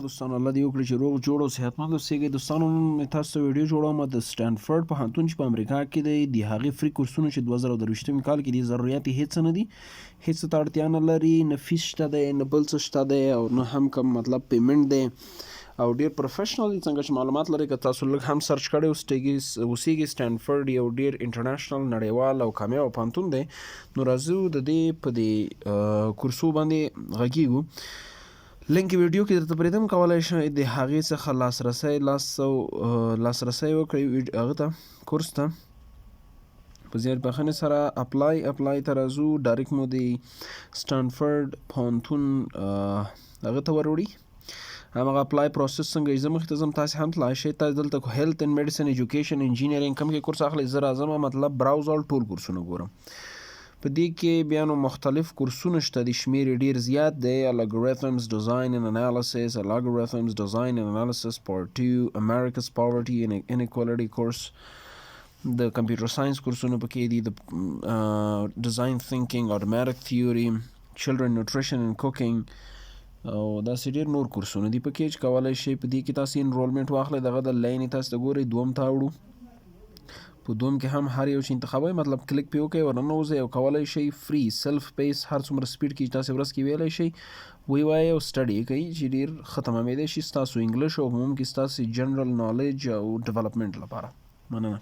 دوستانو الله دې وکړي چې روغ جوړ او صحتمند اوسئ. دوستانو نن تاسو ته ویډیو جوړوم د سټانفورډ پوهنتون چې په امریکا کې دی د هغې فری کورسونه چې 2023 کال کې دي ضرورت یې هیڅ نه دي، هیڅ ته اړتیا نه لري، نه فیس شته دی نه بل څه شته دی او نه هم کوم مطلب پیمنټ دی او ډیر پروفیشنل دي. څنګه چې معلومات لري که تاسو لږ هم سرچ کړئ اوسیږي سټانفورډ یو ډیر انټرنیشنل نړیوال او کامیاب پوهنتون دی. نو راځو د دې په دې کورسو باندې غږیږو. لینک ویډیو کې درته پرېږدم، کولی شئ د هغې څخه لاسرسی وکړئ هغه ته کورس ته په زیات بخښنې سره. اپلای ته راځو، ډایرکټ مو د سټانفورډ پوهنتون هغه ته وروړي. همغه اپلای پروسس څنګه زه مخکې ته ځم تاسې هم تلای شئ. تاسې دلته هیلث اینډ میډیسن ایجوکیشن انجینرینګ کوم کې کورس اخلئ زه راځم مطلب براوز او ټول کورسونه ګورم. په دې کې بیا نو مختلف کورسونه شته دي، شمیر یې ډېر زیات دی. الګوریتمز ډیزاین اینډ انالیسس، الګوریتمز ډیزاین اینډ انالیسس پارت 2، امریکاز پاورټي اینډ انیکوالټي کورس، د کمپیوټر ساینس کورسونه پکې دي، د ډیزاین تھینکینګ، اټومیټک تھیوري، چلډرن نیوټریشن اینډ کوکینګ او داسې ډېر نور کورسونه دي پکې چې کولی شئ په دې کې تاسې انرولمنټ واخلئ. دغه د لاین یې تاسو ته ګورئ دوم ته اوړو. په دوم کې هم هر یو چې انتخابوئ مطلب کلیک پې وکړئ ورننوځئ او کولی شئ فری سیلف پیس هر څومره سپیډ کې تاسې ورځ کې ویلی شئ ووایئ او سټډي یې کوئ چې ډېر ښه تمامېدی شي ستاسو انګلیش او په عموم کې ستاسې جنرال نالج او ډیولپمنټ لپاره. مننه.